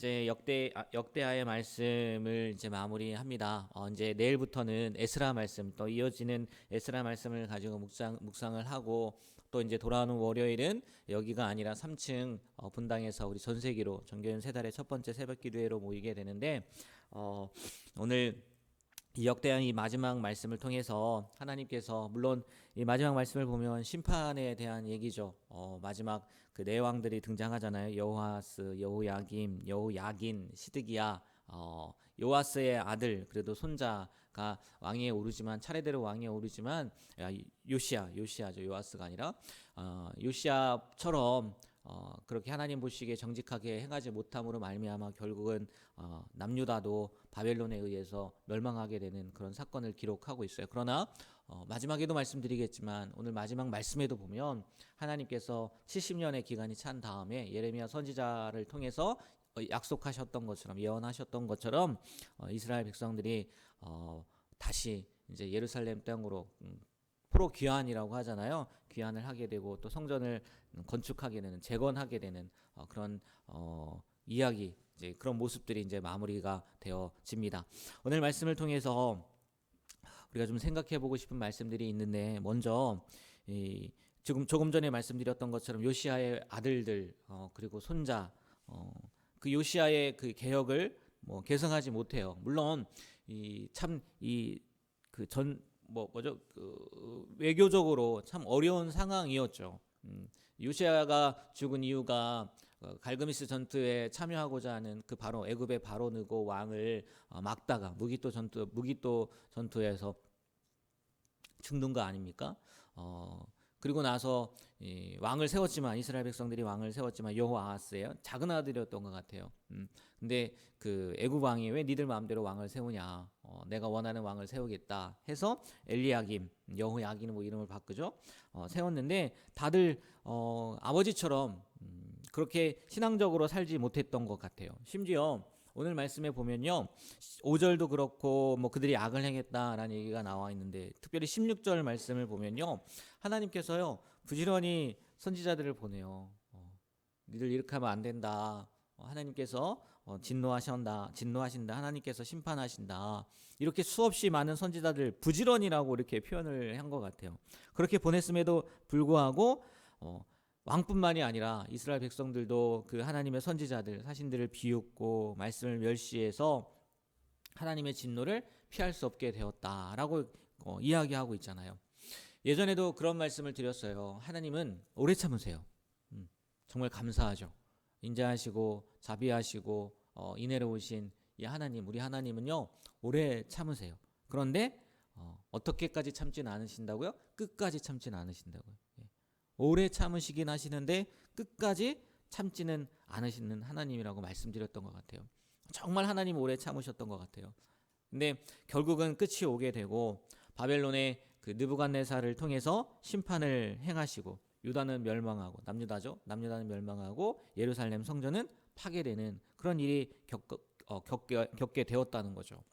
이제 역대하의 말씀을 이제 마무리합니다. 이제 내일부터는 에스라 말씀, 또 이어지는 에스라 말씀을 가지고 묵상을 하고, 또 이제 돌아오는 월요일은 여기가 아니라 3층 분당에서 우리 전세기로 정교연 세 달의 첫 번째 새벽 기도회로 모이게 되는데, 오늘 이 역대한 이 마지막 말씀을 통해서 하나님께서, 물론 이 마지막 말씀을 보면 심판에 대한 얘기죠. 마지막 그 네 왕들이 등장하잖아요. 여호아스, 여호야김, 여호야긴, 시드기야. 요아스의 아들, 그래도 손자가 왕위에 오르지만, 차례대로 왕위에 오르지만, 요시아죠. 요아스가 아니라 요시아처럼 그렇게 하나님 보시기에 정직하게 행하지 못함으로 말미암아 결국은 남유다도 바벨론에 의해서 멸망하게 되는 그런 사건을 기록하고 있어요. 그러나 마지막에도 말씀드리겠지만, 오늘 마지막 말씀에도 보면 하나님께서 70년의 기간이 찬 다음에 예레미야 선지자를 통해서 약속하셨던 것처럼, 예언하셨던 것처럼 이스라엘 백성들이 다시 이제 예루살렘 땅으로 포로 귀환이라고 하잖아요. 귀환을 하게 되고, 또 성전을 건축하게 되는, 재건하게 되는 그런 이야기, 이제 그런 모습들이 이제 마무리가 되어집니다. 오늘 말씀을 통해서 우리가 좀 생각해 보고 싶은 말씀들이 있는데, 먼저 지금 조금 전에 말씀드렸던 것처럼 요시아의 아들들, 그리고 손자, 그 요시아의 그 개혁을 개성하지 못해요. 물론 외교적으로 참 어려운 상황이었죠. 요시아가 죽은 이유가 갈그미스 전투에 참여하고자 하는 그 바로 애굽의 바로 느고 왕을 막다가 무기또 전투에서 죽는 거 아닙니까? 그리고 나서 왕을 세웠지만, 이스라엘 백성들이 왕을 세웠지만 여호아하스예요. 작은 아들이었던 것 같아요. 근데 그 애굽 왕이 왜 니들 마음대로 왕을 세우냐? 내가 원하는 왕을 세우겠다 해서 엘리야김, 여호야김 이름을 바꾸죠. 세웠는데 다들 아버지처럼 그렇게 신앙적으로 살지 못했던 것 같아요. 심지어 오늘 말씀에 보면요, 5절도 그렇고 그들이 악을 행했다라는 얘기가 나와 있는데, 특별히 16절 말씀을 보면요, 하나님께서요 부지런히 선지자들을 보내요. 니들 이렇게 하면 안 된다. 하나님께서 진노하신다. 하나님께서 심판하신다. 이렇게 수없이 많은 선지자들, 부지런히라고 이렇게 표현을 한 것 같아요. 그렇게 보냈음에도 불구하고 왕뿐만이 아니라 이스라엘 백성들도 그 하나님의 선지자들, 사신들을 비웃고 말씀을 멸시해서 하나님의 진노를 피할 수 없게 되었다라고 이야기하고 있잖아요. 예전에도 그런 말씀을 드렸어요. 하나님은 오래 참으세요. 정말 감사하죠. 인자하시고 자비하시고 인애로우신 이 하나님, 우리 하나님은요 오래 참으세요. 그런데 어떻게까지 참지는 않으신다고요? 끝까지 참지는 않으신다고요. 오래 참으시긴 하시는데 끝까지 참지는 않으시는 하나님이라고 말씀드렸던 것 같아요. 정말 하나님 오래 참으셨던 것 같아요. 근데 결국은 끝이 오게 되고, 바벨론의 그 느부갓네살을 통해서 심판을 행하시고, 유다는 멸망하고, 남유다는 멸망하고, 예루살렘 성전은 파괴되는 그런 일이 겪게 되었다는 거죠.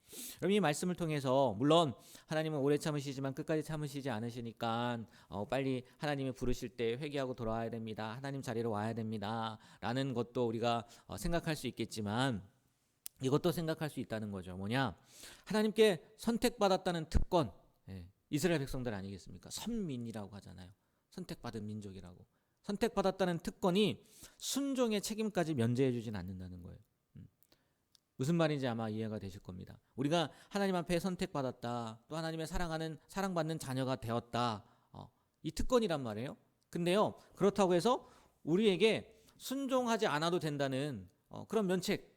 여러분, 이 말씀을 통해서 물론 하나님은 오래 참으시지만 끝까지 참으시지 않으시니까 빨리 하나님이 부르실 때 회개하고 돌아와야 됩니다. 하나님 자리로 와야 됩니다. 라는 것도 우리가 생각할 수 있겠지만, 이것도 생각할 수 있다는 거죠. 뭐냐? 하나님께 선택받았다는 특권, 이스라엘 백성들 아니겠습니까? 선민이라고 하잖아요. 선택받은 민족이라고. 선택받았다는 특권이 순종의 책임까지 면제해 주진 않는다는 거예요. 무슨 말인지 아마 이해가 되실 겁니다. 우리가 하나님 앞에 선택받았다, 또 하나님의 사랑받는 자녀가 되었다, 이 특권이란 말이에요. 근데요, 그렇다고 해서 우리에게 순종하지 않아도 된다는 그런 면책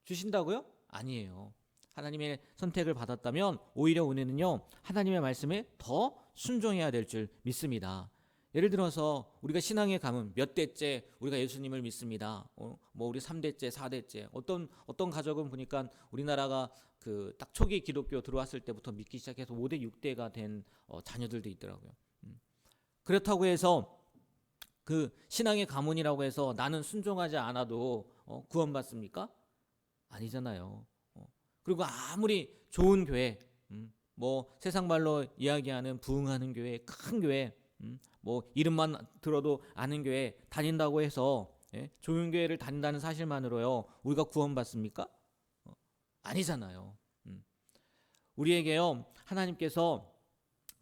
주신다고요? 아니에요. 하나님의 선택을 받았다면 오히려 우리는요 하나님의 말씀에 더 순종해야 될 줄 믿습니다. 예를 들어서 우리가 신앙의 가문, 몇 대째 우리가 예수님을 믿습니다. 우리 3대째, 4대째. 어떤 가족은 보니까 우리나라가 그 딱 초기 기독교 들어왔을 때부터 믿기 시작해서 5대, 6대가 된 자녀들도 있더라고요. 그렇다고 해서 그 신앙의 가문이라고 해서 나는 순종하지 않아도 구원받습니까? 아니잖아요. 그리고 아무리 좋은 교회, 세상 말로 이야기하는 부흥하는 교회, 큰 교회, 이름만 들어도 아는 교회 다닌다고 해서 조용교회를 다닌다는 사실만으로요 우리가 구원받습니까? 아니잖아요. 우리에게요 하나님께서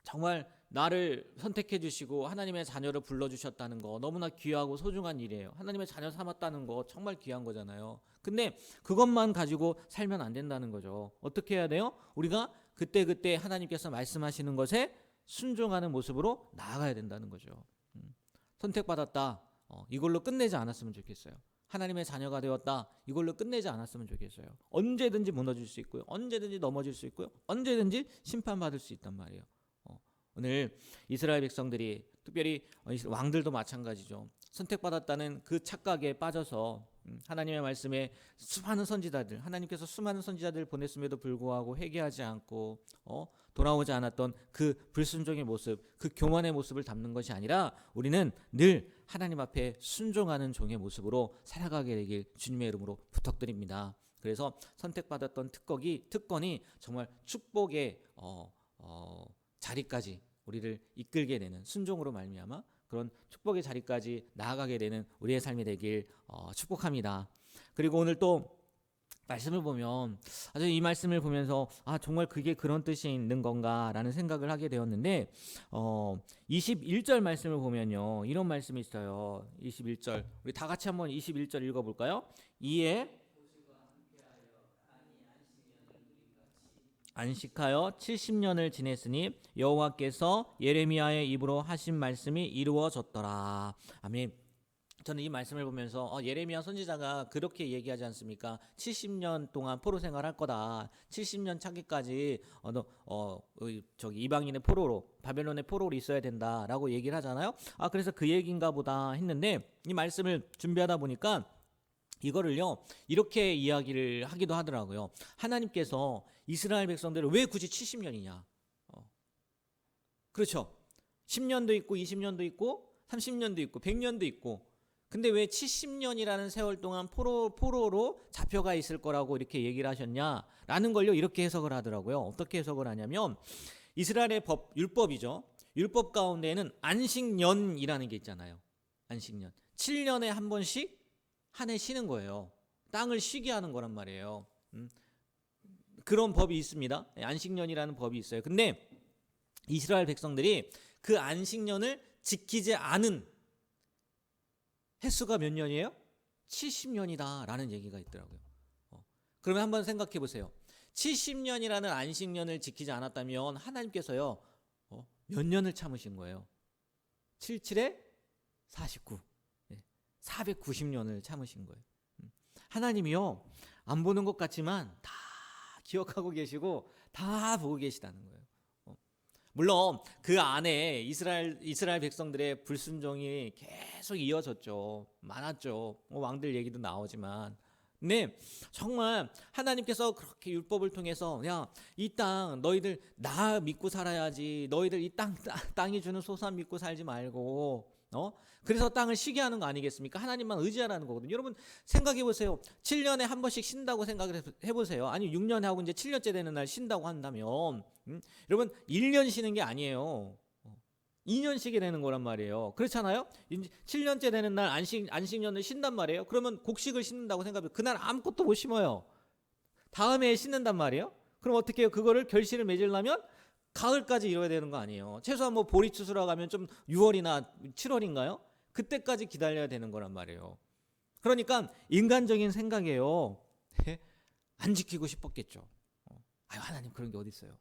정말 나를 선택해 주시고 하나님의 자녀를 불러주셨다는 거 너무나 귀하고 소중한 일이에요. 하나님의 자녀 삼았다는 거 정말 귀한 거잖아요. 근데 그것만 가지고 살면 안 된다는 거죠. 어떻게 해야 돼요? 우리가 그때그때 하나님께서 말씀하시는 것에 순종하는 모습으로 나아가야 된다는 거죠. 선택받았다. 이걸로 끝내지 않았으면 좋겠어요. 하나님의 자녀가 되었다. 이걸로 끝내지 않았으면 좋겠어요. 언제든지 무너질 수 있고요. 언제든지 넘어질 수 있고요. 언제든지 심판받을 수 있단 말이에요. 오늘 이스라엘 백성들이 특별히 왕들도 마찬가지죠. 선택받았다는 그 착각에 빠져서 하나님의 말씀에 수많은 선지자들 하나님께서 수많은 선지자들을 보냈음에도 불구하고 회개하지 않고 돌아오지 않았던 그 불순종의 모습 그 교만의 모습을 담는 것이 아니라 우리는 늘 하나님 앞에 순종하는 종의 모습으로 살아가게 되길 주님의 이름으로 부탁드립니다. 그래서 선택받았던 특권이 정말 축복의 자리까지 우리를 이끌게 되는 순종으로 말미암아 그런 축복의 자리까지 나아가게 되는 우리의 삶이 되길 축복합니다. 그리고 오늘 또 말씀을 보면 아주 이 말씀을 보면서 정말 그게 그런 뜻이 있는 건가라는 생각을 하게 되었는데 21절 말씀을 보면요 이런 말씀이 있어요. 21절 우리 다 같이 한번 21절 읽어볼까요? 이에 안식하여 70년을 지냈으니 여호와께서 예레미야의 입으로 하신 말씀이 이루어졌더라. 아멘. 저는 이 말씀을 보면서 예레미야 선지자가 그렇게 얘기하지 않습니까? 70년 동안 포로 생활할 거다. 70년 차기까지 저기 이방인의 포로로 바벨론의 포로로 있어야 된다라고 얘기를 하잖아요. 그래서 그 얘기인가 보다 했는데 이 말씀을 준비하다 보니까 이거를요 이렇게 이야기를 하기도 하더라고요. 하나님께서 이스라엘 백성들을 왜 굳이 70년이냐? 그렇죠. 10년도 있고 20년도 있고 30년도 있고 100년도 있고 근데 왜 70년이라는 세월 동안 포로로 잡혀가 있을 거라고 이렇게 얘기를 하셨냐라는 걸요 이렇게 해석을 하더라고요. 어떻게 해석을 하냐면 이스라엘의 율법이죠. 율법 가운데에는 안식년이라는 게 있잖아요. 안식년 7년에 한 번씩 한 해 쉬는 거예요. 땅을 쉬게 하는 거란 말이에요. 그런 법이 있습니다. 안식년이라는 법이 있어요. 근데 이스라엘 백성들이 그 안식년을 지키지 않은 횟수가 몇 년이에요? 70년이다 라는 얘기가 있더라고요. 그러면 한번 생각해 보세요. 70년이라는 안식년을 지키지 않았다면 하나님께서요 몇 년을 참으신 거예요? 77에 49 490년을 참으신 거예요. 하나님이요 안 보는 것 같지만 다 기억하고 계시고 다 보고 계시다는 거예요. 물론 그 안에 이스라엘 백성들의 불순종이 계속 이어졌죠. 많았죠. 왕들 얘기도 나오지만. 근데 정말 하나님께서 그렇게 율법을 통해서 이 땅 너희들 나 믿고 살아야지. 너희들 이 땅이 주는 소산 믿고 살지 말고 그래서 땅을 쉬게 하는 거 아니겠습니까? 하나님만 의지하라는 거거든요. 여러분 생각해 보세요. 7년에 한 번씩 쉰다고 생각을 해보세요. 아니 6년에 하고 이제 7년째 되는 날 쉰다고 한다면 여러분 1년 쉬는 게 아니에요. 2년 쉬게 되는 거란 말이에요. 그렇잖아요? 7년째 되는 날 안식년을 쉰단 말이에요. 그러면 곡식을 심는다고 생각해요. 그날 아무것도 못 심어요. 다음에 심는단 말이에요. 그럼 어떻게 해요? 그거를 결실을 맺으려면 가을까지 이뤄야 되는 거 아니에요. 최소한 뭐 보리 추수라고 하면 좀 6월이나 7월인가요? 그때까지 기다려야 되는 거란 말이에요. 그러니까 인간적인 생각이에요. 안 지키고 싶었겠죠. 하나님 그런 게 어디 있어요?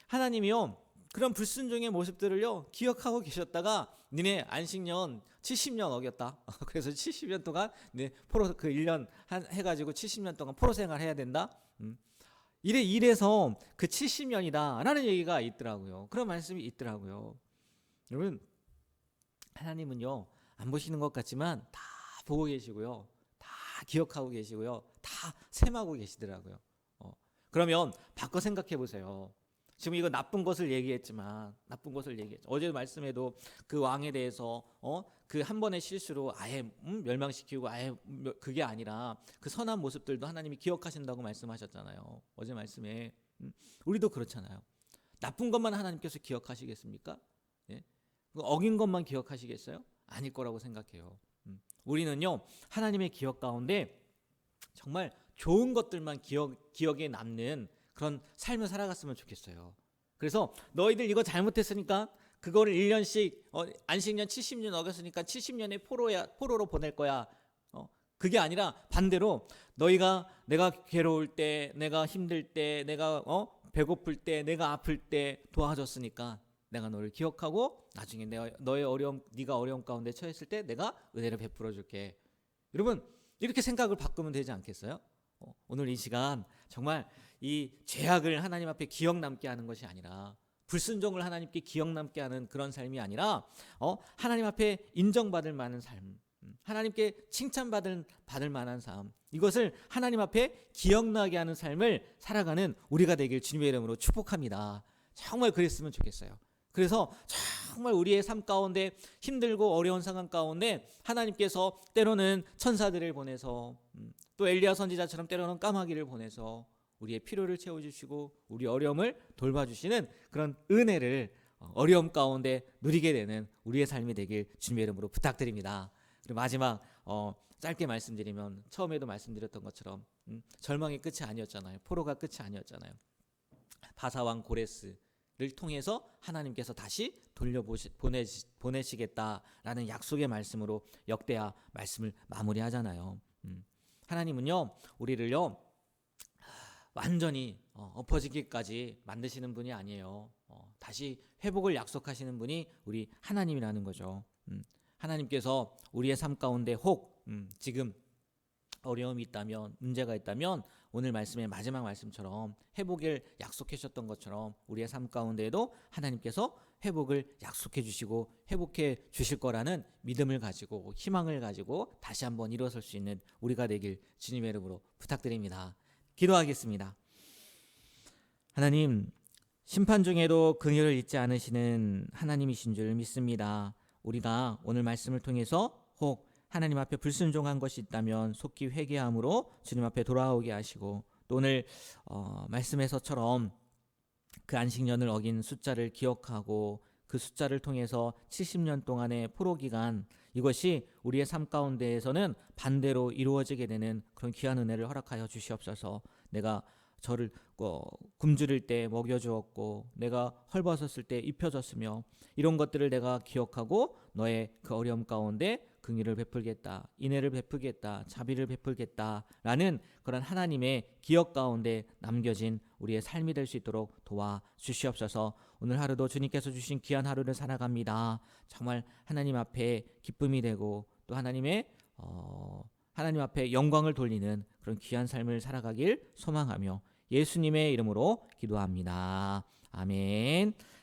하나님이요 그런 불순종의 모습들을요 기억하고 계셨다가 니네 안식년 70년 어겼다. 그래서 70년 동안 포로 그 1년 해가지고 70년 동안 포로 생활해야 된다. 이래서 그 70년이다라는 얘기가 있더라고요. 그런 말씀이 있더라고요. 여러분 하나님은요 안 보시는 것 같지만 다 보고 계시고요, 다 기억하고 계시고요, 다 셈하고 계시더라고요. 그러면 바꿔 생각해 보세요. 지금 이거 나쁜 것을 얘기했지만 어제 말씀에도 그 왕에 대해서 그 한 번의 실수로 아예 멸망시키고 아예 그게 아니라 그 선한 모습들도 하나님이 기억하신다고 말씀하셨잖아요. 어제 말씀에 우리도 그렇잖아요. 나쁜 것만 하나님께서 기억하시겠습니까? 예? 어긴 것만 기억하시겠어요? 아닐 거라고 생각해요. 우리는요 하나님의 기억 가운데 정말 좋은 것들만 기억에 남는 그런 삶을 살아갔으면 좋겠어요. 그래서 너희들 이거 잘못했으니까 그거를 1년씩 안식년 70년 어겼으니까 70년의 포로로 보낼 거야. 그게 아니라 반대로 너희가 내가 괴로울 때, 내가 힘들 때, 내가 배고플 때, 내가 아플 때 도와줬으니까 내가 너를 기억하고 나중에 네가 어려움 가운데 처했을 때 내가 은혜를 베풀어 줄게. 여러분 이렇게 생각을 바꾸면 되지 않겠어요? 오늘 이 시간 정말 이 죄악을 하나님 앞에 기억 남게 하는 것이 아니라 불순종을 하나님께 기억 남게 하는 그런 삶이 아니라 하나님 앞에 인정받을 만한 삶, 하나님께 칭찬받을 만한 삶, 이것을 하나님 앞에 기억나게 하는 삶을 살아가는 우리가 되길 주님의 이름으로 축복합니다. 정말 그랬으면 좋겠어요. 그래서 정말 우리의 삶 가운데 힘들고 어려운 상황 가운데 하나님께서 때로는 천사들을 보내서 또 엘리야 선지자처럼 때로는 까마귀를 보내서 우리의 필요를 채워주시고 우리 어려움을 돌봐주시는 그런 은혜를 어려움 가운데 누리게 되는 우리의 삶이 되길 주님의 이름으로 부탁드립니다. 그리고 마지막 짧게 말씀드리면 처음에도 말씀드렸던 것처럼 절망의 끝이 아니었잖아요. 포로가 끝이 아니었잖아요. 바사왕 고레스를 통해서 하나님께서 다시 보내시겠다라는 약속의 말씀으로 역대하 말씀을 마무리하잖아요. 하나님은요 우리를요 완전히 엎어지기까지 만드시는 분이 아니에요. 다시 회복을 약속하시는 분이 우리 하나님이라는 거죠. 하나님께서 우리의 삶 가운데 혹 지금 어려움이 있다면, 문제가 있다면 오늘 말씀의 마지막 말씀처럼 회복을 약속해 주셨던 것처럼 우리의 삶 가운데에도 하나님께서 회복을 약속해 주시고 회복해 주실 거라는 믿음을 가지고 희망을 가지고 다시 한번 일어설 수 있는 우리가 되길 주님의 이름으로 부탁드립니다. 기도하겠습니다. 하나님, 심판 중에도 긍휼을 잊지 않으시는 하나님이신 줄 믿습니다. 우리가 오늘 말씀을 통해서 혹 하나님 앞에 불순종한 것이 있다면 속히 회개함으로 주님 앞에 돌아오게 하시고, 또 오늘 말씀에서처럼 그 안식년을 어긴 숫자를 기억하고 그 숫자를 통해서 70년 동안의 포로 기간, 이것이 우리의 삶 가운데에서는 반대로 이루어지게 되는 그런 귀한 은혜를 허락하여 주시옵소서. 내가 저를 굶주릴 때 먹여주었고 내가 헐벗었을 때 입혀줬으며 이런 것들을 내가 기억하고 너의 그 어려움 가운데 긍휼을 베풀겠다, 인애를 베풀겠다, 자비를 베풀겠다라는 그런 하나님의 기억 가운데 남겨진 우리의 삶이 될 수 있도록 도와주시옵소서. 오늘 하루도 주님께서 주신 귀한 하루를 살아갑니다. 정말 하나님 앞에 기쁨이 되고 또 하나님 앞에 영광을 돌리는 그런 귀한 삶을 살아가길 소망하며 예수님의 이름으로 기도합니다. 아멘.